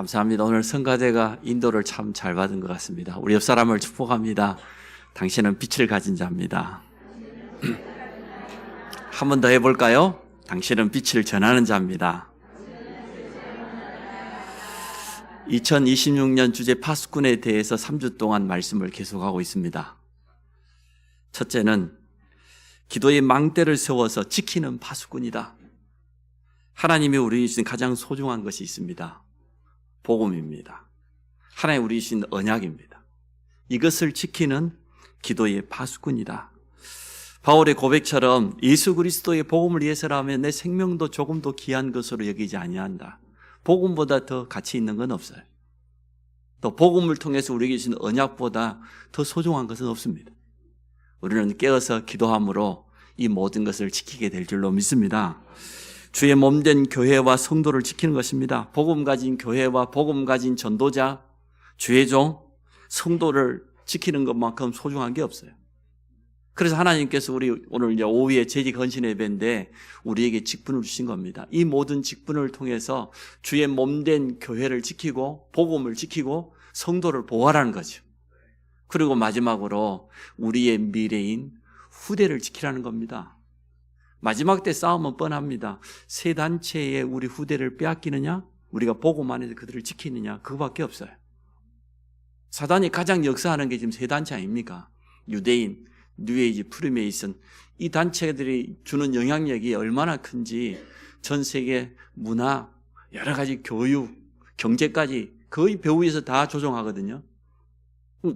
감사합니다. 오늘 성가대가 인도를 참 잘 받은 것 같습니다. 우리 옆 사람을 축복합니다. 당신은 빛을 가진 자입니다. 한 번 더 해볼까요? 당신은 빛을 전하는 자입니다. 2026년 주제 파수꾼에 대해서 3주 동안 말씀을 계속하고 있습니다. 첫째는 기도의 망대를 세워서 지키는 파수꾼이다. 하나님이 우리 주신 가장 소중한 것이 있습니다. 복음입니다. 하나님 우리 주신 언약입니다. 이것을 지키는 기도의 파수꾼이다. 바울의 고백처럼 예수 그리스도의 복음을 위해서라면 내 생명도 조금도 귀한 것으로 여기지 아니한다. 복음보다 더 가치 있는 건 없어요. 또 복음을 통해서 우리에게 주신 언약보다 더 소중한 것은 없습니다. 우리는 깨어서 기도함으로 이 모든 것을 지키게 될 줄로 믿습니다. 주의 몸된 교회와 성도를 지키는 것입니다. 복음 가진 교회와 복음 가진 전도자, 주의 종, 성도를 지키는 것만큼 소중한 게 없어요. 그래서 하나님께서 우리 오늘 이제 오후에 재직 헌신 예배인데 우리에게 직분을 주신 겁니다. 이 모든 직분을 통해서 주의 몸된 교회를 지키고 복음을 지키고 성도를 보호하라는 거죠. 그리고 마지막으로 우리의 미래인 후대를 지키라는 겁니다. 마지막 때 싸움은 뻔합니다. 세 단체의 우리 후대를 빼앗기느냐, 우리가 복음 안에서 그들을 지키느냐, 그거밖에 없어요. 사단이 가장 역사하는 게 지금 세 단체 아닙니까? 유대인, 뉴에이지, 프리메이슨, 이 단체들이 주는 영향력이 얼마나 큰지 전 세계 문화, 여러 가지 교육, 경제까지 거의 배후에서 다 조종하거든요.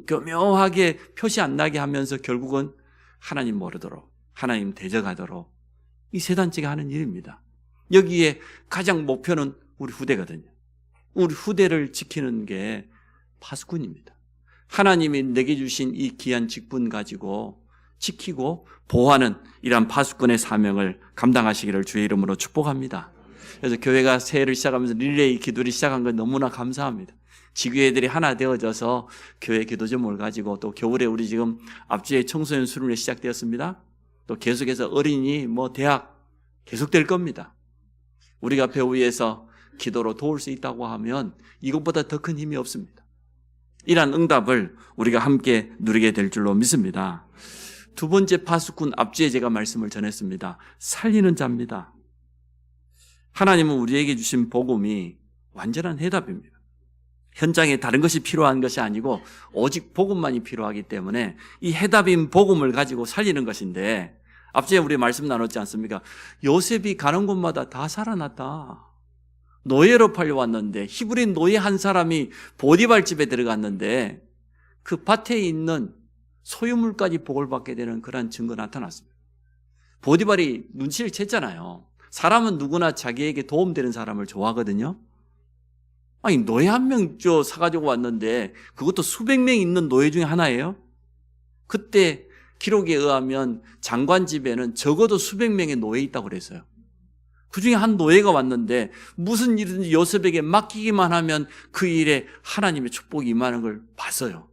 교묘하게 표시 안 나게 하면서 결국은 하나님 모르도록, 하나님 대적하도록 이 세 단체가 하는 일입니다. 여기에 가장 목표는 우리 후대거든요. 우리 후대를 지키는 게 파수꾼입니다. 하나님이 내게 주신 이 귀한 직분 가지고 지키고 보호하는 이러한 파수꾼의 사명을 감당하시기를 주의 이름으로 축복합니다. 그래서 교회가 새해를 시작하면서 릴레이 기도를 시작한 건 너무나 감사합니다. 지교회들이 하나 되어져서 교회 기도점을 가지고 또 겨울에 우리 지금 앞주에 청소년 수련회 시작되었습니다. 또 계속해서 어린이, 대학 계속될 겁니다. 우리가 배후에서 기도로 도울 수 있다고 하면 이것보다 더 큰 힘이 없습니다. 이러한 응답을 우리가 함께 누리게 될 줄로 믿습니다. 두 번째 파수꾼 앞주에 제가 말씀을 전했습니다. 살리는 자입니다. 하나님은 우리에게 주신 복음이 완전한 해답입니다. 현장에 다른 것이 필요한 것이 아니고 오직 복음만이 필요하기 때문에 이 해답인 복음을 가지고 살리는 것인데 앞주에 우리 말씀 나눴지 않습니까? 요셉이 가는 곳마다 다 살아났다. 노예로 팔려왔는데 히브리 노예 한 사람이 보디발 집에 들어갔는데 그 밭에 있는 소유물까지 복을 받게 되는 그런 증거가 나타났습니다. 보디발이 눈치를 챘잖아요. 사람은 누구나 자기에게 도움되는 사람을 좋아하거든요. 아니 노예 한 명 사가지고 왔는데 그것도 수백 명 있는 노예 중에 하나예요. 그때 기록에 의하면 장관 집에는 적어도 수백 명의 노예 있다고 그랬어요. 그 중에 한 노예가 왔는데 무슨 일이든지 요셉에게 맡기기만 하면 그 일에 하나님의 축복이 임하는 걸 봤어요.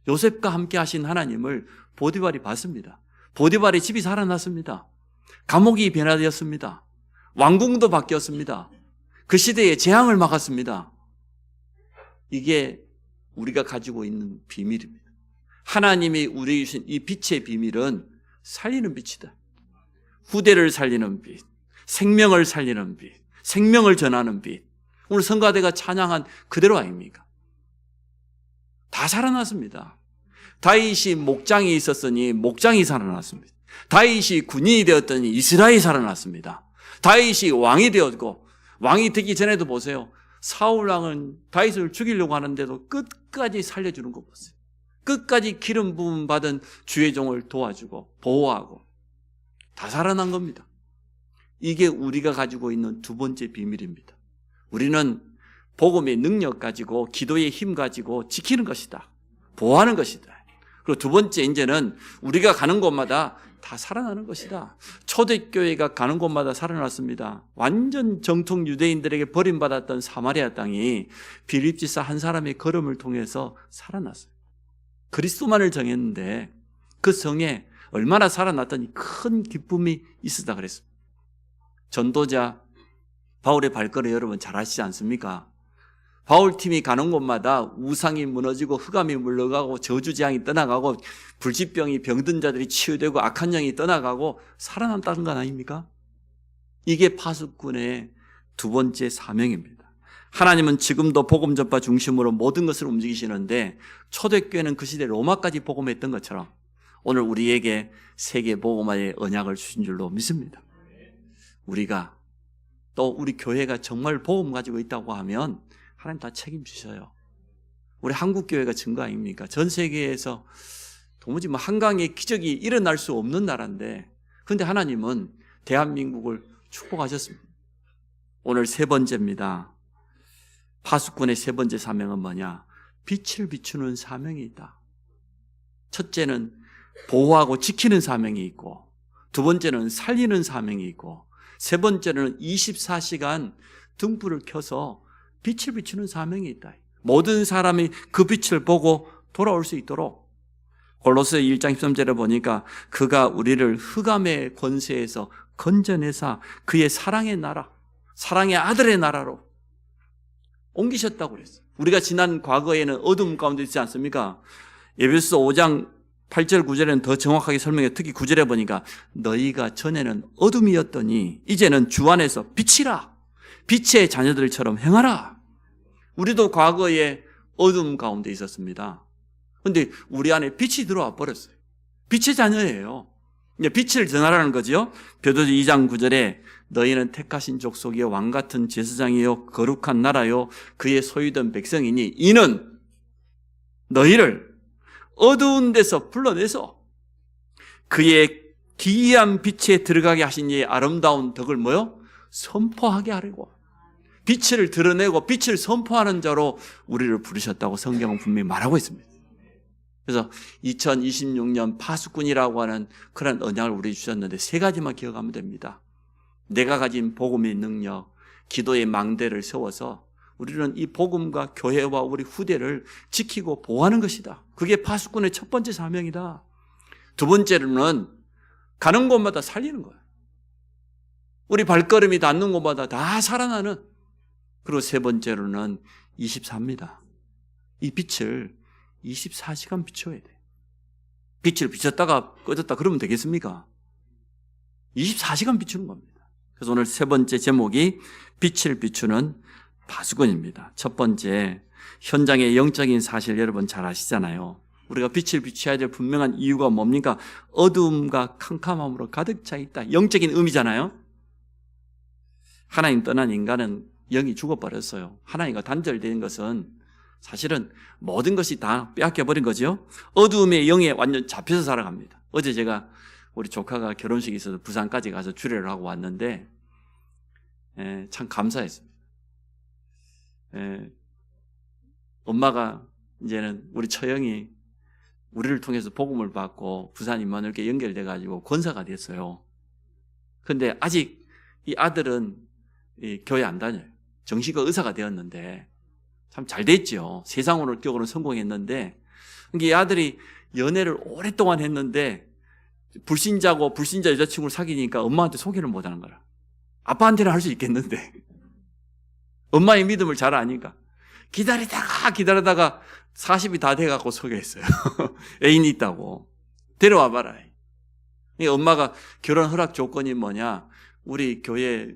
요셉과 함께 하신 하나님을 보디발이 봤습니다. 보디발의 집이 살아났습니다. 감옥이 변화되었습니다. 왕궁도 바뀌었습니다. 그 시대에 재앙을 막았습니다. 이게 우리가 가지고 있는 비밀입니다. 하나님이 우리에게 주신 이 빛의 비밀은 살리는 빛이다. 후대를 살리는 빛, 생명을 살리는 빛, 생명을 전하는 빛. 오늘 성가대가 찬양한 그대로 아닙니까? 다 살아났습니다. 다윗이 목장이 있었으니 목장이 살아났습니다. 다윗이 군인이 되었더니 이스라엘이 살아났습니다. 다윗이 왕이 되었고 왕이 되기 전에도 보세요. 사울 왕은 다윗을 죽이려고 하는데도 끝까지 살려주는 거 보세요. 끝까지 기름 부음 받은 주의 종을 도와주고 보호하고 다 살아난 겁니다. 이게 우리가 가지고 있는 두 번째 비밀입니다. 우리는 복음의 능력 가지고 기도의 힘 가지고 지키는 것이다. 보호하는 것이다. 그리고 두 번째 이제는 우리가 가는 곳마다 다 살아나는 것이다. 초대교회가 가는 곳마다 살아났습니다. 완전 정통 유대인들에게 버림받았던 사마리아 땅이 빌립지사 한 사람의 걸음을 통해서 살아났어요. 그리스도만을 정했는데 그 성에 얼마나 살아났더니 큰 기쁨이 있었다 그랬습니다. 전도자 바울의 발걸음 여러분 잘 아시지 않습니까? 바울팀이 가는 곳마다 우상이 무너지고 흑암이 물러가고 저주재앙이 떠나가고 불치병이 병든 자들이 치유되고 악한 영이 떠나가고 살아남다는 건 아닙니까? 이게 파수꾼의 두 번째 사명입니다. 하나님은 지금도 복음 전파 중심으로 모든 것을 움직이시는데 초대교회는 그 시대 로마까지 복음했던 것처럼 오늘 우리에게 세계 복음화의 언약을 주신 줄로 믿습니다. 우리가 또 우리 교회가 정말 복음 가지고 있다고 하면 하나님 다 책임지셔요. 우리 한국교회가 증거 아닙니까? 전 세계에서 도무지 한강의 기적이 일어날 수 없는 나라인데 그런데 하나님은 대한민국을 축복하셨습니다. 오늘 세 번째입니다. 파수꾼의 세 번째 사명은 뭐냐? 빛을 비추는 사명이 있다. 첫째는 보호하고 지키는 사명이 있고 두 번째는 살리는 사명이 있고 세 번째는 24시간 등불을 켜서 빛을 비추는 사명이 있다. 모든 사람이 그 빛을 보고 돌아올 수 있도록 골로새 1장 13절에 보니까 그가 우리를 흑암의 권세에서 건져내사 그의 사랑의 나라, 사랑의 아들의 나라로 옮기셨다고 그랬어요. 우리가 지난 과거에는 어둠 가운데 있지 않습니까? 에베소서 5장 8절 9절에는 더 정확하게 설명해 특히 9절에 보니까 너희가 전에는 어둠이었더니 이제는 주 안에서 빛이라. 빛의 자녀들처럼 행하라. 우리도 과거에 어둠 가운데 있었습니다. 그런데 우리 안에 빛이 들어와 버렸어요. 빛의 자녀예요. 이제 빛을 전하라는 거죠. 베드로서 2장 9절에 너희는 택하신 족속이요 왕같은 제사장이요 거룩한 나라요 그의 소유된 백성이니 이는 너희를 어두운 데서 불러내서 그의 기이한 빛에 들어가게 하신 이의 아름다운 덕을 뭐요? 선포하게 하려고. 빛을 드러내고 빛을 선포하는 자로 우리를 부르셨다고 성경은 분명히 말하고 있습니다. 그래서 2026년 파수꾼이라고 하는 그런 언약을 우리 주셨는데 세 가지만 기억하면 됩니다. 내가 가진 복음의 능력, 기도의 망대를 세워서 우리는 이 복음과 교회와 우리 후대를 지키고 보호하는 것이다. 그게 파수꾼의 첫 번째 사명이다. 두 번째로는 가는 곳마다 살리는 거예요. 우리 발걸음이 닿는 곳마다 다 살아나는. 그리고 세 번째로는 24입니다. 이 빛을 24시간 비춰야 돼. 빛을 비췄다가 꺼졌다 그러면 되겠습니까? 24시간 비추는 겁니다. 그래서 오늘 세 번째 제목이 빛을 비추는 파수꾼입니다. 첫 번째, 현장의 영적인 사실 여러분 잘 아시잖아요. 우리가 빛을 비춰야 될 분명한 이유가 뭡니까? 어두움과 캄캄함으로 가득 차 있다. 영적인 의미잖아요. 하나님 떠난 인간은 영이 죽어버렸어요. 하나님과 단절된 것은 사실은 모든 것이 다 빼앗겨버린 거죠. 어두움의 영에 완전 잡혀서 살아갑니다. 어제 제가 우리 조카가 결혼식이 있어서 부산까지 가서 주례를 하고 왔는데 참 감사했습니다. 엄마가 이제는 우리 처형이 우리를 통해서 복음을 받고 부산 임마누엘께 연결돼가지고 권사가 됐어요. 그런데 아직 이 아들은 이 교회 안 다녀요. 정식의 의사가 되었는데 참 잘 됐죠. 세상으로는 성공했는데 이 아들이 연애를 오랫동안 했는데 불신자고 불신자 여자친구를 사귀니까 엄마한테 소개를 못하는 거라. 아빠한테는 할 수 있겠는데 엄마의 믿음을 잘 아니까 기다리다가 40이 다 돼갖고 소개했어요. 애인이 있다고. 데려와 봐라. 엄마가 결혼 허락 조건이 뭐냐? 우리 교회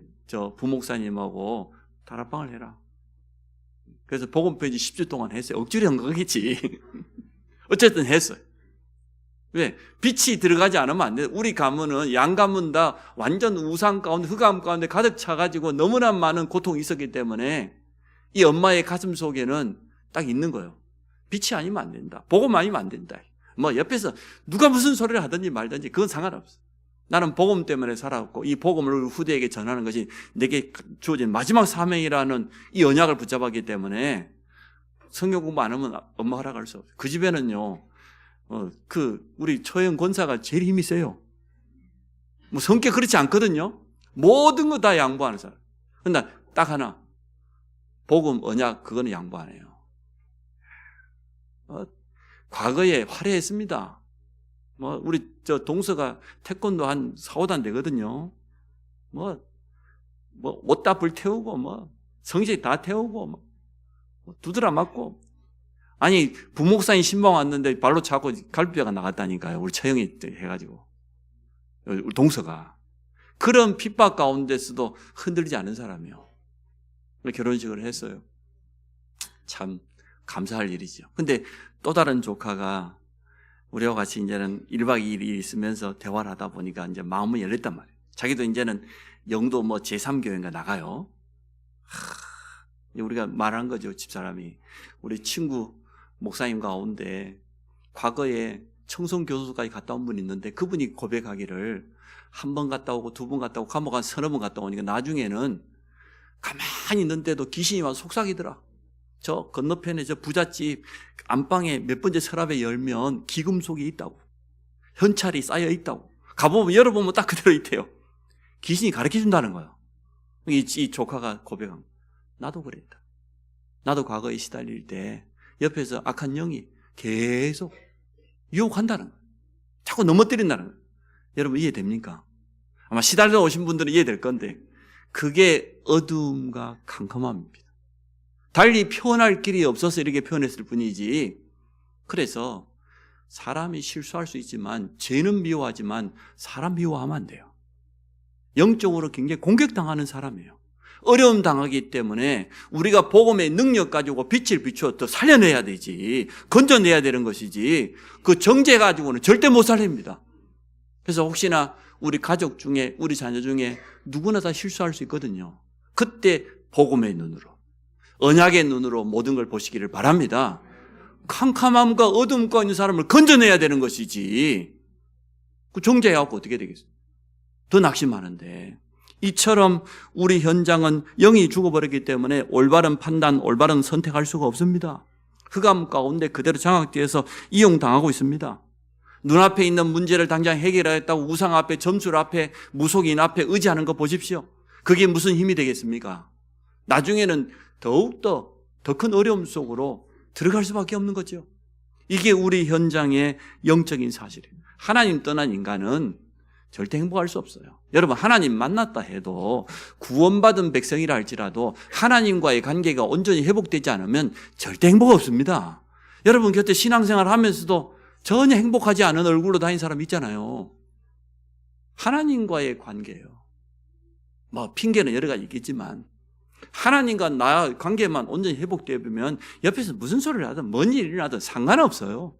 부목사님하고 다락방을 해라. 그래서 복음편지 10주 동안 했어요. 억지로 한 거겠지. 어쨌든 했어요. 왜? 빛이 들어가지 않으면 안 돼요. 우리 가문은 양 가문 다 완전 우상 가운데 흑암 가운데 가득 차가지고 너무나 많은 고통이 있었기 때문에 이 엄마의 가슴 속에는 딱 있는 거예요. 빛이 아니면 안 된다. 복음 아니면 안 된다. 뭐 옆에서 누가 무슨 소리를 하든지 말든지 그건 상관없어. 나는 복음 때문에 살아왔고 이 복음을 후대에게 전하는 것이 내게 주어진 마지막 사명이라는 이 언약을 붙잡았기 때문에 성경 공부 안 하면 엄마 허락할 수 없어요. 그 집에는요. 우리 처형 권사가 제일 힘이 세요. 뭐 성격 그렇지 않거든요. 모든 거 다 양보하는 사람. 그런데 딱 하나. 복음, 언약, 그거는 양보 안 해요. 과거에 화려했습니다. 우리 동서가 태권도 한 4, 5단 되거든요. 옷 다 불태우고, 성식 다 태우고, 두드려 맞고. 아니, 부목사님 신방 왔는데 발로 차고 갈비뼈가 나갔다니까요. 우리 처형이 해가지고. 우리 동서가. 그런 핍박 가운데서도 흔들리지 않은 사람이요. 결혼식을 했어요. 참 감사할 일이죠. 근데 또 다른 조카가 우리와 같이 이제는 1박 2일이 있으면서 대화를 하다 보니까 이제 마음은 열렸단 말이에요. 자기도 이제는 영도 뭐 제3교회인가 나가요. 우리가 말한 거죠. 집사람이. 우리 친구 목사님 가운데 과거에 청송교도소까지 갔다 온 분이 있는데 그분이 고백하기를 한 번 갔다 오고 두 번 갔다 오고 감옥 한 서너 번 갔다 오니까 나중에는 가만히 있는데도 귀신이 와서 속삭이더라. 저 건너편에 저 부잣집 안방에 몇 번째 서랍에 열면 기금속이 있다고. 현찰이 쌓여 있다고. 가보면 열어보면 딱 그대로 있대요. 귀신이 가르쳐준다는 거예요. 이 조카가 고백한 거예요. 나도 그랬다. 나도 과거에 시달릴 때 옆에서 악한 영이 계속 유혹한다는 거예요. 자꾸 넘어뜨린다는 거예요. 여러분 이해됩니까? 아마 시달려 오신 분들은 이해될 건데 그게 어두움과 캄캄함입니다. 달리 표현할 길이 없어서 이렇게 표현했을 뿐이지. 그래서 사람이 실수할 수 있지만 죄는 미워하지만 사람 미워하면 안 돼요. 영적으로 굉장히 공격당하는 사람이에요. 어려움 당하기 때문에 우리가 복음의 능력 가지고 빛을 비추어 더 살려내야 되지. 건져내야 되는 것이지. 그 정죄 가지고는 절대 못 살립니다. 그래서 혹시나 우리 가족 중에 우리 자녀 중에 누구나 다 실수할 수 있거든요. 그때 복음의 눈으로 언약의 눈으로 모든 걸 보시기를 바랍니다. 캄캄함과 어둠과 있는 사람을 건져내야 되는 것이지. 그 정죄해갖고 어떻게 되겠어요? 더 낙심하는데. 이처럼 우리 현장은 영이 죽어버렸기 때문에 올바른 판단, 올바른 선택할 수가 없습니다. 흑암 가운데 그대로 장악되어서 이용당하고 있습니다. 눈앞에 있는 문제를 당장 해결하겠다고 우상 앞에, 점술 앞에, 무속인 앞에 의지하는 거 보십시오. 그게 무슨 힘이 되겠습니까? 나중에는 더욱더 더 큰 어려움 속으로 들어갈 수밖에 없는 거죠. 이게 우리 현장의 영적인 사실이에요. 하나님 떠난 인간은 절대 행복할 수 없어요. 여러분 하나님 만났다 해도 구원받은 백성이라 할지라도 하나님과의 관계가 온전히 회복되지 않으면 절대 행복 없습니다. 여러분 곁에 신앙생활 하면서도 전혀 행복하지 않은 얼굴로 다니는 사람 있잖아요. 하나님과의 관계예요. 뭐 핑계는 여러 가지 있겠지만 하나님과 나 관계만 온전히 회복되면 옆에서 무슨 소리를 하든 뭔 일이 일어나든 상관없어요.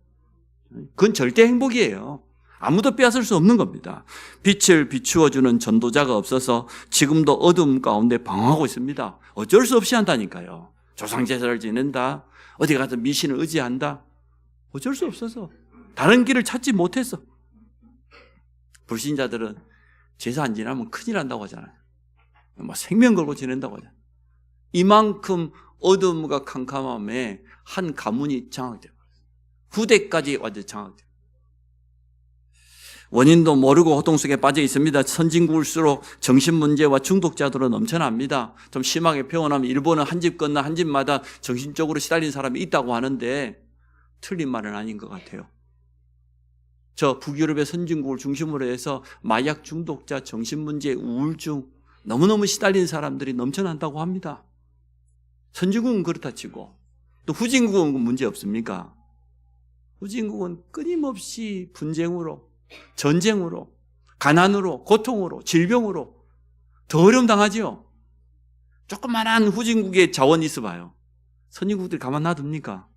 그건 절대 행복이에요. 아무도 빼앗을 수 없는 겁니다. 빛을 비추어주는 전도자가 없어서 지금도 어둠 가운데 방황하고 있습니다. 어쩔 수 없이 한다니까요. 조상제사를 지낸다. 어디 가서 미신을 의지한다. 어쩔 수 없어서. 다른 길을 찾지 못해서. 불신자들은 제사 안 지나면 큰일 난다고 하잖아요. 뭐 생명 걸고 지낸다고 하잖아요. 이만큼 어둠과 캄캄함에 한 가문이 장악되어 버렸어요. 후대까지 완전히 장악되어. 원인도 모르고 호통 속에 빠져 있습니다. 선진국일수록 정신문제와 중독자들은 넘쳐납니다. 좀 심하게 표현하면 일본은 한 집 건너 한 집마다 정신적으로 시달린 사람이 있다고 하는데 틀린 말은 아닌 것 같아요. 저 북유럽의 선진국을 중심으로 해서 마약 중독자, 정신문제, 우울증 너무너무 시달린 사람들이 넘쳐난다고 합니다. 선진국은 그렇다 치고 또 후진국은 문제 없습니까? 후진국은 끊임없이 분쟁으로 전쟁으로, 가난으로, 고통으로, 질병으로 더 어려움 당하죠. 조그만한 후진국의 자원이 있어봐요. 선진국들이 가만 놔둡니까?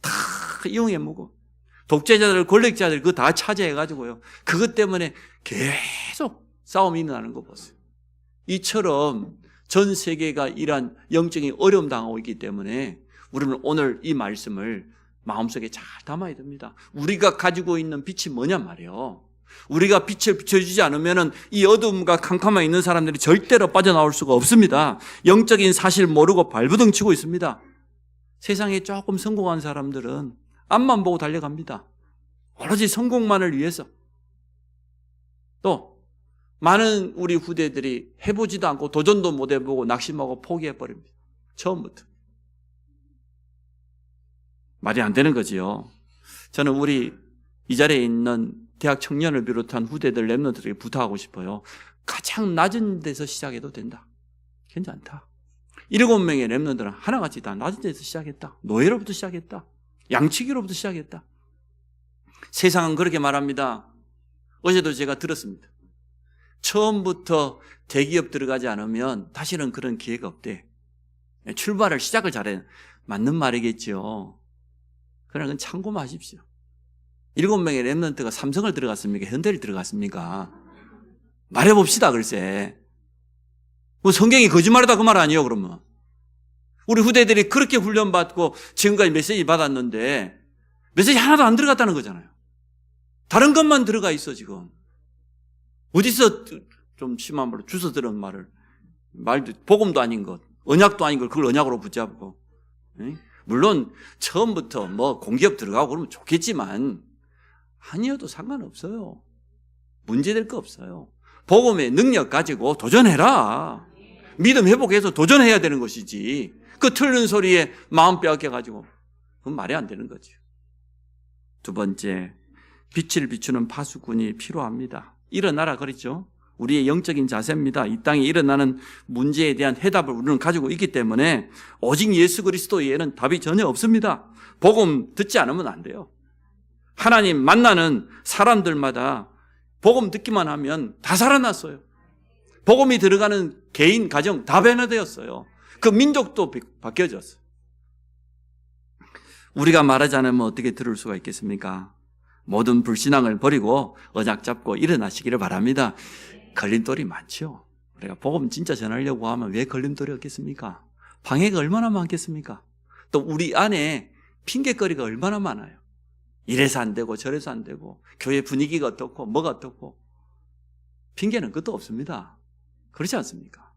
다 이용해 먹어. 독재자들, 권력자들 그거 다 차지해가지고요. 그것 때문에 계속 싸움이 일어나는 거 보세요. 이처럼 전 세계가 이러한 영적인 어려움 당하고 있기 때문에 우리는 오늘 이 말씀을 마음속에 잘 담아야 됩니다. 우리가 가지고 있는 빛이 뭐냐 말이에요. 우리가 빛을 비춰주지 않으면 이 어둠과 캄캄함에 있는 사람들이 절대로 빠져나올 수가 없습니다. 영적인 사실 모르고 발부둥 치고 있습니다. 세상에 조금 성공한 사람들은 앞만 보고 달려갑니다. 오로지 성공만을 위해서. 또 많은 우리 후대들이 해보지도 않고 도전도 못 해보고 낙심하고 포기해버립니다. 처음부터. 말이 안 되는 거지요. 저는 우리 이 자리에 있는 대학 청년을 비롯한 후대들 랩런트들에게 부탁하고 싶어요. 가장 낮은 데서 시작해도 된다. 괜찮다. 7명의 렘넌트들은 하나같이 다 낮은 데서 시작했다. 노예로부터 시작했다. 양치기로부터 시작했다. 세상은 그렇게 말합니다. 어제도 제가 들었습니다. 처음부터 대기업 들어가지 않으면 다시는 그런 기회가 없대. 출발을 시작을 잘해. 맞는 말이겠죠. 그러나 그건 참고하십시오. 7명의 렘넌트가 삼성을 들어갔습니까? 현대를 들어갔습니까? 말해봅시다, 글쎄. 뭐 성경이 거짓말이다 그 말 아니에요, 그러면. 우리 후대들이 그렇게 훈련받고 지금까지 메시지 받았는데 메시지 하나도 안 들어갔다는 거잖아요. 다른 것만 들어가 있어, 지금. 어디서 좀 심한 말로 주워 들은 말도 복음도 아닌 것, 언약도 아닌 걸 그걸 언약으로 붙잡고. 물론 처음부터 뭐 공기업 들어가고 그러면 좋겠지만 아니어도 상관없어요. 문제될 거 없어요. 복음의 능력 가지고 도전해라. 믿음 회복해서 도전해야 되는 것이지. 그 틀린 소리에 마음 빼앗겨가지고 그건 말이 안 되는 거죠. 두 번째, 빛을 비추는 파수꾼이 필요합니다. 일어나라 그랬죠. 우리의 영적인 자세입니다. 이 땅에 일어나는 문제에 대한 해답을 우리는 가지고 있기 때문에 오직 예수 그리스도 외에는 답이 전혀 없습니다. 복음 듣지 않으면 안 돼요. 하나님 만나는 사람들마다 복음 듣기만 하면 다 살아났어요. 복음이 들어가는 개인, 가정 다 변화되었어요. 그 민족도 바뀌어졌어요. 우리가 말하지 않으면 어떻게 들을 수가 있겠습니까? 모든 불신앙을 버리고 언약 잡고 일어나시기를 바랍니다. 걸림돌이 많죠. 우리가 복음 진짜 전하려고 하면 왜 걸림돌이 없겠습니까? 방해가 얼마나 많겠습니까? 또 우리 안에 핑계거리가 얼마나 많아요. 이래서 안 되고 저래서 안 되고 교회 분위기가 어떻고 뭐가 어떻고 핑계는 끝도 없습니다. 그렇지 않습니까?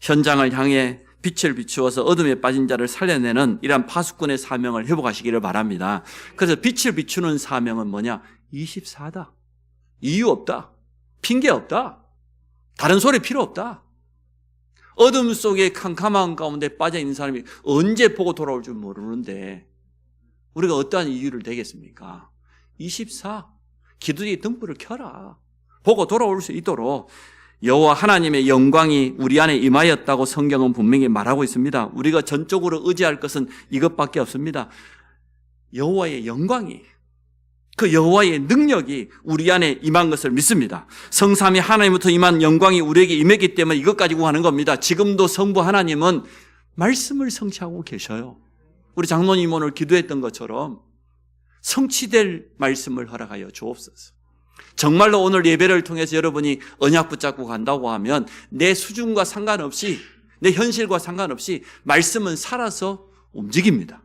현장을 향해 빛을 비추어서 어둠에 빠진 자를 살려내는 이러한 파수꾼의 사명을 회복하시기를 바랍니다. 그래서 빛을 비추는 사명은 뭐냐? 24다. 이유 없다. 핑계 없다. 다른 소리 필요 없다. 어둠 속에 캄캄한 가운데 빠져있는 사람이 언제 보고 돌아올 줄 모르는데 우리가 어떠한 이유를 대겠습니까? 24. 기도의 등불을 켜라. 보고 돌아올 수 있도록 여호와 하나님의 영광이 우리 안에 임하였다고 성경은 분명히 말하고 있습니다. 우리가 전적으로 의지할 것은 이것밖에 없습니다. 여호와의 영광이, 그 여호와의 능력이 우리 안에 임한 것을 믿습니다. 성삼위 하나님부터 임한 영광이 우리에게 임했기 때문에 이것 가지고 하는 겁니다. 지금도 성부 하나님은 말씀을 성취하고 계셔요. 우리 장로님 오늘 기도했던 것처럼 성취될 말씀을 허락하여 주옵소서. 정말로 오늘 예배를 통해서 여러분이 언약 붙잡고 간다고 하면 내 수준과 상관없이, 내 현실과 상관없이 말씀은 살아서 움직입니다.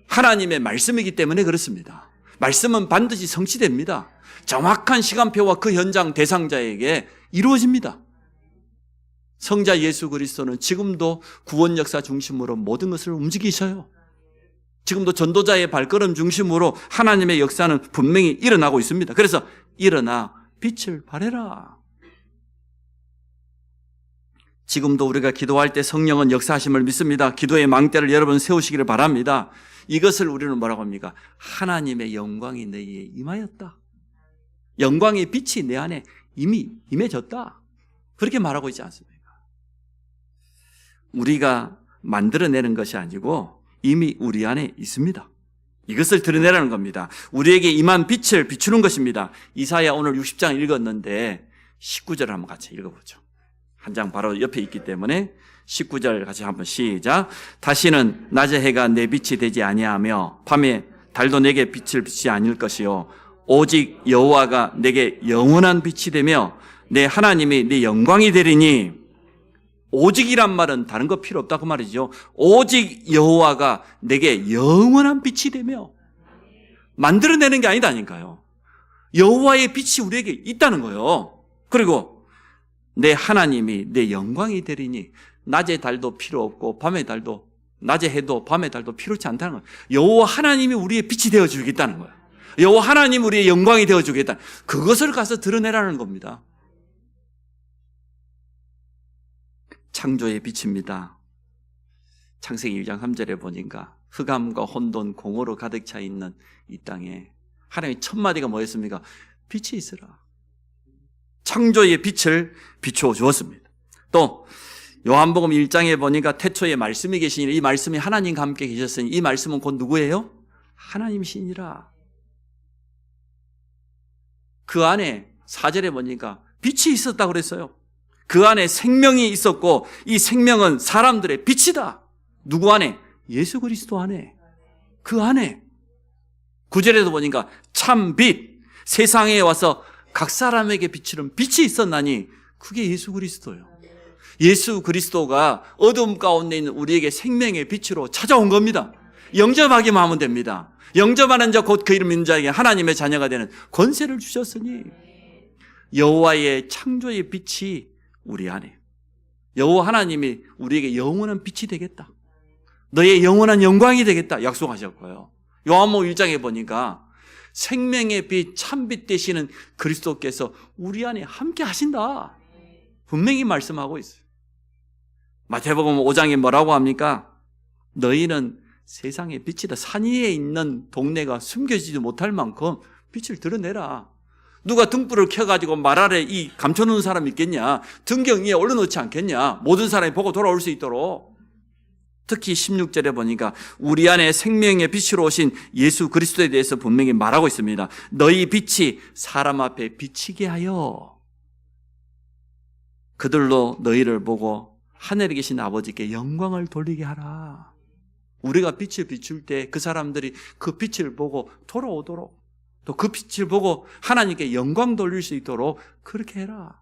하나님의 말씀이기 때문에 그렇습니다. 말씀은 반드시 성취됩니다. 정확한 시간표와 그 현장 대상자에게 이루어집니다. 성자 예수 그리스도는 지금도 구원 역사 중심으로 모든 것을 움직이셔요. 지금도 전도자의 발걸음 중심으로 하나님의 역사는 분명히 일어나고 있습니다. 그래서 일어나 빛을 발해라. 지금도 우리가 기도할 때 성령은 역사하심을 믿습니다. 기도의 망대를 여러분 세우시기를 바랍니다. 이것을 우리는 뭐라고 합니까? 하나님의 영광이 너희에 임하였다. 영광의 빛이 내 안에 이미 임해졌다. 그렇게 말하고 있지 않습니까? 우리가 만들어내는 것이 아니고 이미 우리 안에 있습니다. 이것을 드러내라는 겁니다. 우리에게 임한 빛을 비추는 것입니다. 이사야 오늘 60장 읽었는데 19절 한번 같이 읽어보죠. 한 장 바로 옆에 있기 때문에 19절 같이 한번 시작. 다시는 낮의 해가 내 빛이 되지 아니하며 밤에 달도 내게 빛을 비치지 아닐 것이요 오직 여호와가 내게 영원한 빛이 되며 내 하나님이 내 영광이 되리니. 오직이란 말은 다른 거 필요 없다 그 말이죠. 오직 여호와가 내게 영원한 빛이 되며, 만들어내는 게 아니다니까요. 여호와의 빛이 우리에게 있다는 거예요. 그리고 내 하나님이 내 영광이 되리니. 낮의 달도 필요 없고 밤의 달도, 낮의 해도 밤의 달도 필요치 않다는 거예요. 여호와 하나님이 우리의 빛이 되어주겠다는 거예요. 여호와 하나님이 우리의 영광이 되어주겠다. 그것을 가서 드러내라는 겁니다. 창조의 빛입니다. 창세기 1장 3절에 보니까 흑암과 혼돈, 공허로 가득 차 있는 이 땅에 하나님의 첫 마디가 뭐였습니까? 빛이 있으라. 창조의 빛을 비추어 주었습니다. 또 요한복음 1장에 보니까 태초에 말씀이 계시니 이 말씀이 하나님과 함께 계셨으니 이 말씀은 곧 누구예요? 하나님이시니라. 그 안에 4절에 보니까 빛이 있었다고 그랬어요. 그 안에 생명이 있었고 이 생명은 사람들의 빛이다. 누구 안에? 예수 그리스도 안에. 그 안에. 9절에도 보니까 참 빛, 세상에 와서 각 사람에게 비추는 빛이 있었나니 그게 예수 그리스도예요. 예수 그리스도가 어둠 가운데 있는 우리에게 생명의 빛으로 찾아온 겁니다. 영접하기만 하면 됩니다. 영접하는 자 곧 그 이름 믿는 자에게 하나님의 자녀가 되는 권세를 주셨으니 여호와의 창조의 빛이 우리 안에, 여호와 하나님이 우리에게 영원한 빛이 되겠다. 너의 영원한 영광이 되겠다 약속하셨고요. 요한복음 1장에 보니까 생명의 빛, 참빛 되시는 그리스도께서 우리 안에 함께 하신다. 분명히 말씀하고 있어요. 마태복음 5장에 뭐라고 합니까? 너희는 세상의 빛이다. 산 위에 있는 동네가 숨겨지지 못할 만큼 빛을 드러내라. 누가 등불을 켜가지고 말 아래 이 감춰놓은 사람 있겠냐? 등경 위에 올려놓지 않겠냐? 모든 사람이 보고 돌아올 수 있도록. 특히 16절에 보니까 우리 안에 생명의 빛으로 오신 예수 그리스도에 대해서 분명히 말하고 있습니다. 너희 빛이 사람 앞에 비치게 하여 그들로 너희를 보고 하늘에 계신 아버지께 영광을 돌리게 하라. 우리가 빛을 비출 때 그 사람들이 그 빛을 보고 돌아오도록, 또 그 빛을 보고 하나님께 영광 돌릴 수 있도록 그렇게 해라.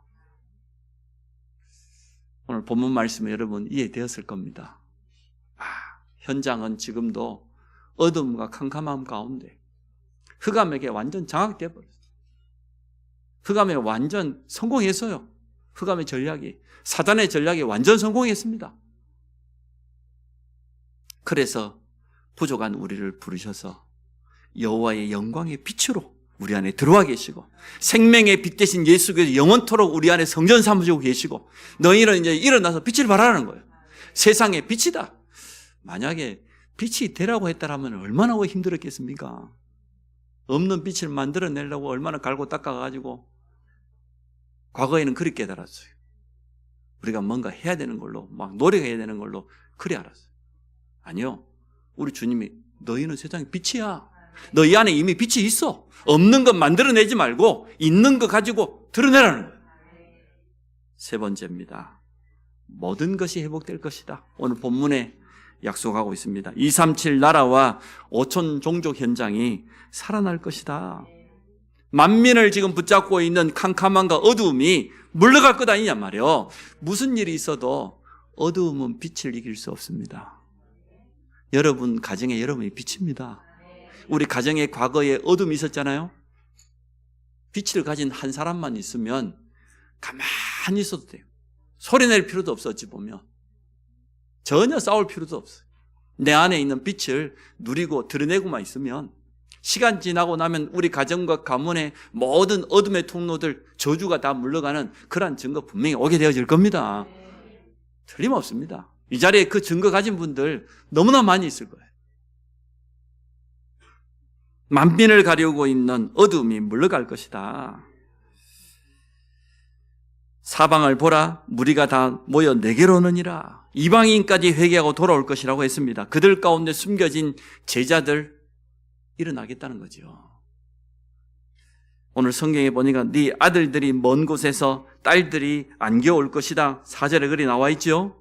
오늘 본문 말씀에 여러분 이해되었을 겁니다. 현장은 지금도 어둠과 캄캄함 가운데 흑암에게 완전 장악되어 버렸어요. 흑암에 완전 성공했어요. 흑암의 전략이, 사단의 전략이 완전 성공했습니다. 그래서 부족한 우리를 부르셔서 여호와의 영광의 빛으로 우리 안에 들어와 계시고 생명의 빛 대신 예수께서 영원토록 우리 안에 성전 삼으시고 계시고 너희는 이제 일어나서 빛을 발하라는 거예요. 세상의 빛이다. 만약에 빛이 되라고 했다라면 얼마나 힘들었겠습니까? 없는 빛을 만들어내려고 얼마나 갈고 닦아가지고 과거에는 그렇게 깨달았어요. 우리가 뭔가 해야 되는 걸로 막 노력해야 되는 걸로 그래 알았어요. 아니요. 우리 주님이 너희는 세상의 빛이야. 너희 안에 이미 빛이 있어. 없는 것 만들어내지 말고 있는 것 가지고 드러내라는 거예요. 세 번째입니다. 모든 것이 회복될 것이다. 오늘 본문에 약속하고 있습니다. 237 나라와 5천 종족 현장이 살아날 것이다. 만민을 지금 붙잡고 있는 캄캄함과 어두움이 물러갈 것 아니냐 말이에요. 무슨 일이 있어도 어두움은 빛을 이길 수 없습니다. 여러분 가정에 여러분이 빛입니다. 우리 가정에 과거에 어둠이 있었잖아요. 빛을 가진 한 사람만 있으면 가만히 있어도 돼요. 소리 낼 필요도 없어. 어찌 보면 전혀 싸울 필요도 없어요. 내 안에 있는 빛을 누리고 드러내고만 있으면 시간 지나고 나면 우리 가정과 가문의 모든 어둠의 통로들, 저주가 다 물러가는 그러한 증거 분명히 오게 되어질 겁니다. 틀림없습니다. 이 자리에 그 증거 가진 분들 너무나 많이 있을 거예요. 만민을 가리우고 있는 어둠이 물러갈 것이다. 사방을 보라, 무리가 다 모여 내게로 오느니라. 이방인까지 회개하고 돌아올 것이라고 했습니다. 그들 가운데 숨겨진 제자들 일어나겠다는 거죠. 오늘 성경에 보니까 네 아들들이 먼 곳에서 딸들이 안겨올 것이다. 4절에 글이 나와 있죠.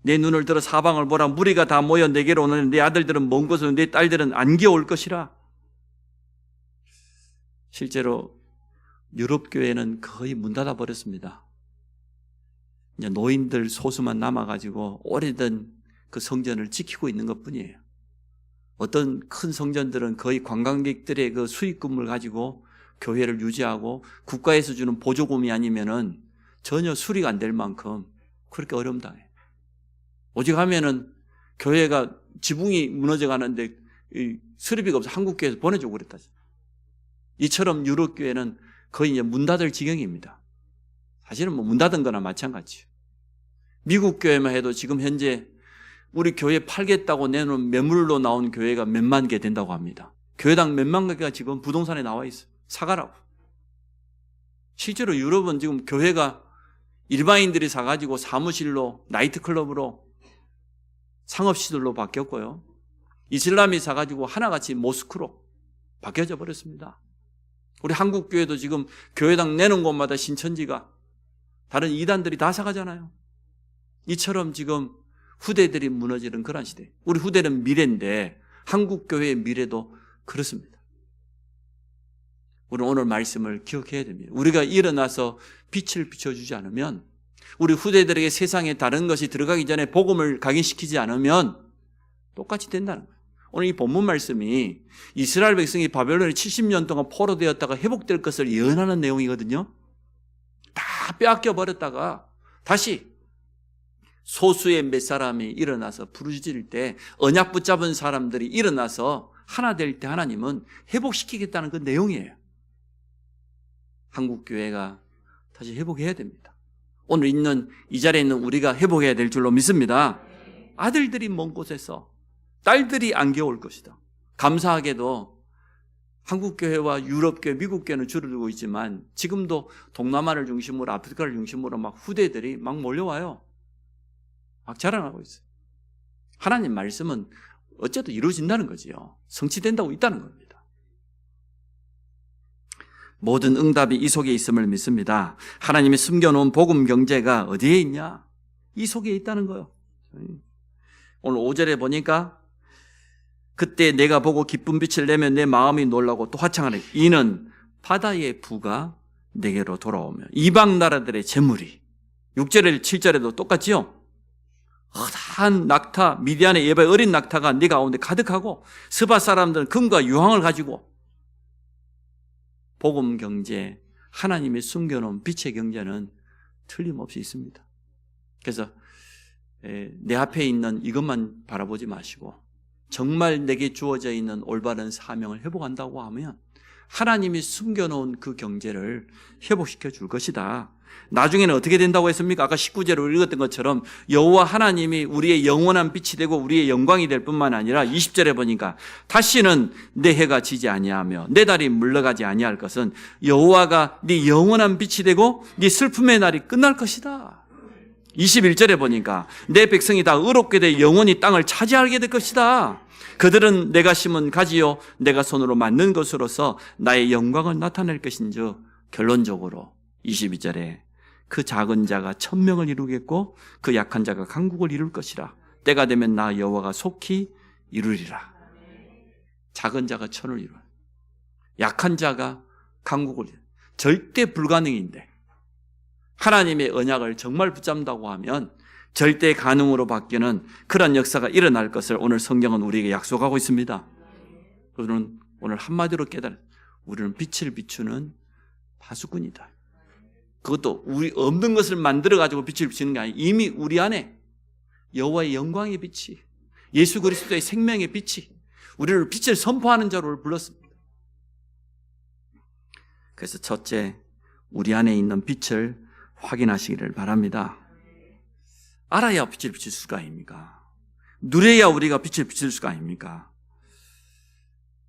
내 눈을 들어 사방을 보라, 무리가 다 모여 내게로 오느니 네 아들들은 먼 곳에서 네 딸들은 안겨올 것이라. 실제로 유럽 교회는 거의 문 닫아 버렸습니다. 이제 노인들 소수만 남아가지고 오래된 그 성전을 지키고 있는 것뿐이에요. 어떤 큰 성전들은 거의 관광객들의 그 수익금을 가지고 교회를 유지하고 국가에서 주는 보조금이 아니면은 전혀 수리가 안 될 만큼 그렇게 어려움 당해요. 오직 하면은 교회가 지붕이 무너져 가는데 수리비가 없어 한국 교회에서 보내주고 그랬다. 이처럼 유럽 교회는 거의 이제 문 닫을 지경입니다. 사실은 뭐 문 닫은 거나 마찬가지예요. 미국 교회만 해도 지금 현재 우리 교회 팔겠다고 내놓은 매물로 나온 교회가 몇만 개 된다고 합니다. 교회당 몇만 개가 지금 부동산에 나와 있어요. 사가라고. 실제로 유럽은 지금 교회가 일반인들이 사가지고 사무실로, 나이트클럽으로, 상업시설로 바뀌었고요. 이슬람이 사가지고 하나같이 모스크로 바뀌어져 버렸습니다. 우리 한국교회도 지금 교회당 내는 곳마다 신천지가 다른 이단들이 다 사가잖아요. 이처럼 지금 후대들이 무너지는 그런 시대. 우리 후대는 미래인데 한국교회의 미래도 그렇습니다. 우리는 오늘 말씀을 기억해야 됩니다. 우리가 일어나서 빛을 비춰주지 않으면, 우리 후대들에게 세상에 다른 것이 들어가기 전에 복음을 각인시키지 않으면 똑같이 된다는 거예요. 오늘 이 본문 말씀이 이스라엘 백성이 바벨론에 70년 동안 포로되었다가 회복될 것을 예언하는 내용이거든요. 다 빼앗겨 버렸다가 다시 소수의 몇 사람이 일어나서 부르짖을 때, 언약 붙잡은 사람들이 일어나서 하나 될 때 하나님은 회복시키겠다는 그 내용이에요. 한국교회가 다시 회복해야 됩니다. 오늘 있는 이 자리에 있는 우리가 회복해야 될 줄로 믿습니다. 아들들이 먼 곳에서, 딸들이 안겨올 것이다. 감사하게도 한국교회와 유럽교회, 미국교회는 줄어들고 있지만 지금도 동남아를 중심으로, 아프리카를 중심으로 막 후대들이 막 몰려와요. 막 자랑하고 있어요. 하나님 말씀은 어쨌든 이루어진다는 거지요. 성취된다고 있다는 겁니다. 모든 응답이 이 속에 있음을 믿습니다. 하나님이 숨겨놓은 복음 경제가 어디에 있냐? 이 속에 있다는 거예요. 오늘 5절에 보니까 그때 내가 보고 기쁜 빛을 내며 내 마음이 놀라고 또 화창하네. 이는 바다의 부가 내게로 돌아오며 이방 나라들의 재물이, 6절에 7절에도 똑같지요. 허다한 낙타, 미디안의 예바의 어린 낙타가 네 가운데 가득하고 스바 사람들은 금과 유황을 가지고, 복음 경제, 하나님이 숨겨놓은 빛의 경제는 틀림없이 있습니다. 그래서 내 앞에 있는 이것만 바라보지 마시고 정말 내게 주어져 있는 올바른 사명을 회복한다고 하면 하나님이 숨겨놓은 그 경제를 회복시켜 줄 것이다. 나중에는 어떻게 된다고 했습니까? 아까 19절을 읽었던 것처럼 여호와 하나님이 우리의 영원한 빛이 되고 우리의 영광이 될 뿐만 아니라 20절에 보니까 다시는 내 해가 지지 아니하며 내 달이 물러가지 아니할 것은 여호와가 네 영원한 빛이 되고 네 슬픔의 날이 끝날 것이다. 21절에 보니까 내 백성이 다 의롭게 돼 영원히 땅을 차지하게 될 것이다. 그들은 내가 심은 가지요 내가 손으로 만든 것으로서 나의 영광을 나타낼 것인즉, 결론적으로 22절에 그 작은 자가 1000명을 이루겠고 그 약한 자가 강국을 이룰 것이라. 때가 되면 나 여호와가 속히 이루리라. 작은 자가 1000을 이루어, 약한 자가 강국을 이루어. 절대 불가능인데 하나님의 언약을 정말 붙잡는다고 하면 절대 가능으로 바뀌는 그런 역사가 일어날 것을 오늘 성경은 우리에게 약속하고 있습니다. 우리는 오늘 한마디로 깨달아, 우리는 빛을 비추는 파수꾼이다. 그것도 우리 없는 것을 만들어가지고 빛을 비추는 게 아니라 이미 우리 안에 여호와의 영광의 빛이, 예수 그리스도의 생명의 빛이 우리를 빛을 선포하는 자로 불렀습니다. 그래서 첫째, 우리 안에 있는 빛을 확인하시기를 바랍니다. 알아야 빛을 비칠 수가 아닙니까? 누려야 우리가 빛을 비칠 수가 아닙니까?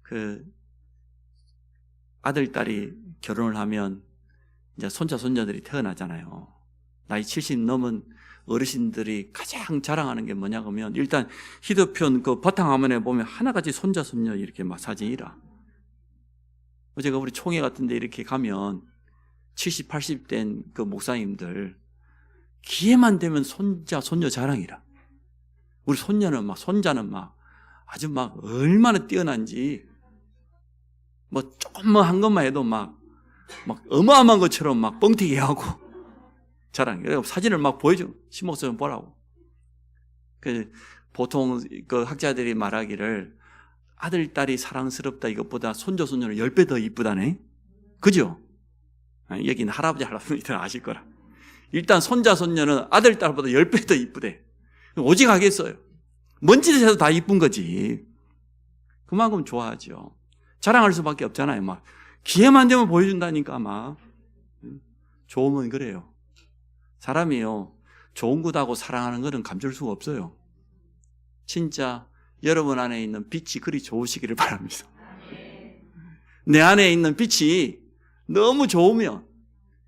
그 아들, 딸이 결혼을 하면 이제 손자, 손녀들이 태어나잖아요. 나이 70 넘은 어르신들이 가장 자랑하는 게 뭐냐 하면 일단 휴대폰 그 바탕화면에 보면 하나같이 손자, 손녀 이렇게 막 사진이라. 제가 우리 총회 같은 데 이렇게 가면 70, 80 된 그 목사님들 기회만 되면 손자, 손녀 자랑이라. 우리 손녀는 막, 손자는 막 아주 막 얼마나 뛰어난지 뭐 조금만 한 것만 해도 막 어마어마한 것처럼 막 뻥튀기 하고 자랑. 사진을 막 보여줘. 신목사님 보라고. 보통 그 학자들이 말하기를 아들, 딸이 사랑스럽다 이것보다 손자, 손녀는 10배 더 이쁘다네. 그죠? 여기는 할아버지, 할아버지들 아실 거라. 일단 손자, 손녀는 아들, 딸보다 10배 더 이쁘대. 오직 하겠어요. 뭔 짓을 해도 다 이쁜 거지. 그만큼 좋아하죠. 자랑할 수밖에 없잖아요. 막 기회만 되면 보여준다니까 막. 좋으면 그래요. 사람이요, 좋은 것하고 사랑하는 것은 감출 수가 없어요. 진짜 여러분 안에 있는 빛이 그리 좋으시기를 바랍니다. 내 안에 있는 빛이 너무 좋으면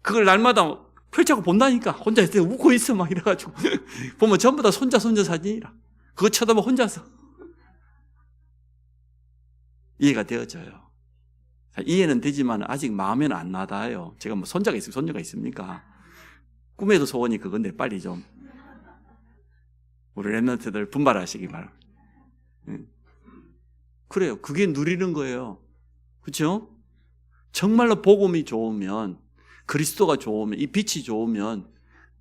그걸 날마다 펼쳐고 본다니까. 혼자 있을 때 웃고 있어 막 이래가지고 보면 전부 다 손자 사진이라. 그거 쳐다보면 혼자서 이해가 되어져요. 이해는 되지만 아직 마음에는 안 와닿아요. 제가 뭐 손자가 있으면 손녀가 있습니까? 꿈에도 소원이 그건데 빨리 좀 우리 랩런트들 분발하시기 바랍니다. 그래요. 그게 누리는 거예요. 그렇죠? 정말로 복음이 좋으면, 그리스도가 좋으면, 이 빛이 좋으면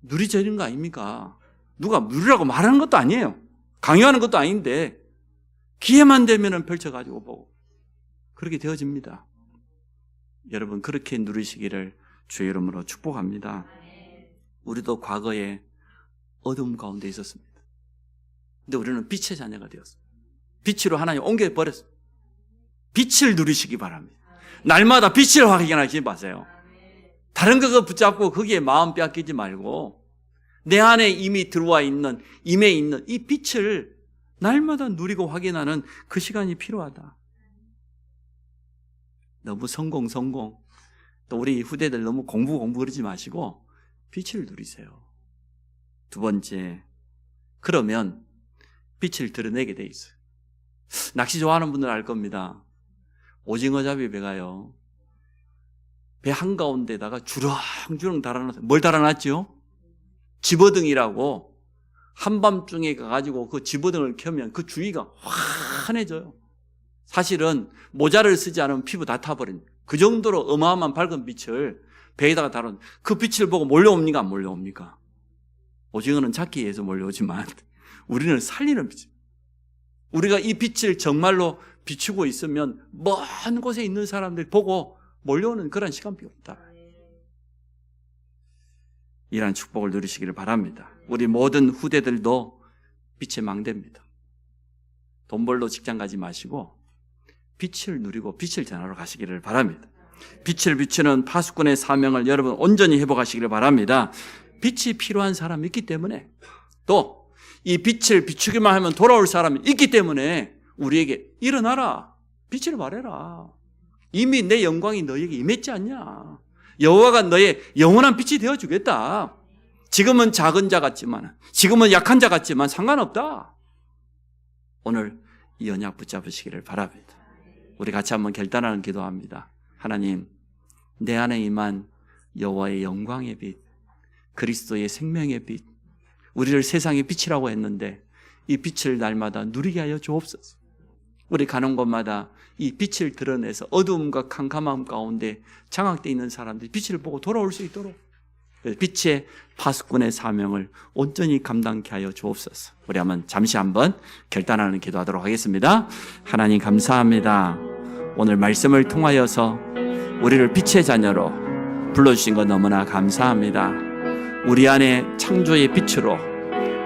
누리져지는 거 아닙니까? 누가 누리라고 말하는 것도 아니에요. 강요하는 것도 아닌데 기회만 되면 펼쳐가지고 보고 그렇게 되어집니다. 여러분 그렇게 누리시기를 주의 이름으로 축복합니다. 우리도 과거에 어둠 가운데 있었습니다. 근데 우리는 빛의 자녀가 되었습니다. 빛으로 하나님 옮겨버렸습니다. 빛을 누리시기 바랍니다. 날마다 빛을 확인하지 마세요. 다른 거 붙잡고 거기에 마음 빼앗기지 말고 내 안에 이미 들어와 있는, 임해 있는 이 빛을 날마다 누리고 확인하는 그 시간이 필요하다. 너무 성공 또 우리 후대들 너무 공부 그러지 마시고 빛을 누리세요. 두 번째, 그러면 빛을 드러내게 돼 있어요. 낚시 좋아하는 분들은 알 겁니다. 오징어 잡이 배가요, 배 한가운데다가 주렁주렁 달아놨어요. 뭘 달아놨죠? 집어등이라고. 한밤중에 가가지고 그 집어등을 켜면 그 주위가 환해져요. 사실은 모자를 쓰지 않으면 피부 다 타버립니다. 그 정도로 어마어마한 밝은 빛을 배에다가 달은 그 빛을 보고 몰려옵니까? 안 몰려옵니까? 오징어는 잡기 위해서 몰려오지만 우리는 살리는 빛. 우리가 이 빛을 정말로 비추고 있으면 먼 곳에 있는 사람들 보고 몰려오는 그런 시간이 없다. 이러한 축복을 누리시기를 바랍니다. 우리 모든 후대들도 빛의 망대입니다. 돈 벌러 직장 가지 마시고 빛을 누리고 빛을 전하러 가시기를 바랍니다. 빛을 비추는 파수꾼의 사명을 여러분 온전히 회복하시기를 바랍니다. 빛이 필요한 사람이 있기 때문에, 또 이 빛을 비추기만 하면 돌아올 사람이 있기 때문에 우리에게 일어나라, 빛을 발해라. 이미 내 영광이 너에게 임했지 않냐. 여호와가 너의 영원한 빛이 되어주겠다. 지금은 작은 자 같지만, 지금은 약한 자 같지만 상관없다. 오늘 이 언약 붙잡으시기를 바랍니다. 우리 같이 한번 결단하는 기도합니다. 하나님, 내 안에 임한 여호와의 영광의 빛, 그리스도의 생명의 빛, 우리를 세상의 빛이라고 했는데 이 빛을 날마다 누리게 하여 주옵소서. 우리 가는 곳마다 이 빛을 드러내서 어두움과 캄캄함 가운데 장악되어 있는 사람들이 빛을 보고 돌아올 수 있도록 빛의 파수꾼의 사명을 온전히 감당케 하여 주옵소서. 우리 잠시 한번 결단하는 기도하도록 하겠습니다. 하나님 감사합니다. 오늘 말씀을 통하여서 우리를 빛의 자녀로 불러주신 것 너무나 감사합니다. 우리 안에 창조의 빛으로,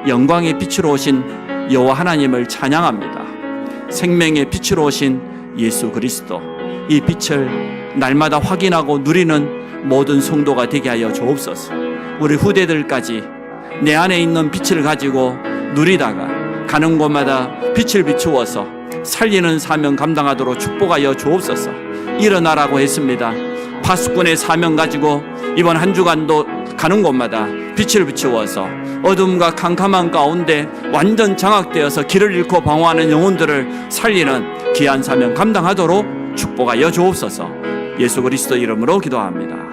영광의 빛으로 오신 여호와 하나님을 찬양합니다. 생명의 빛으로 오신 예수 그리스도, 이 빛을 날마다 확인하고 누리는 모든 성도가 되게 하여 주옵소서. 우리 후대들까지 내 안에 있는 빛을 가지고 누리다가 가는 곳마다 빛을 비추어서 살리는 사명 감당하도록 축복하여 주옵소서. 일어나라고 했습니다. 파수꾼의 사명 가지고 이번 한 주간도 가는 곳마다 빛을 비추어서 어둠과 캄캄한 가운데 완전 장악되어서 길을 잃고 방황하는 영혼들을 살리는 귀한 사명 감당하도록 축복하여 주옵소서. 예수 그리스도 이름으로 기도합니다.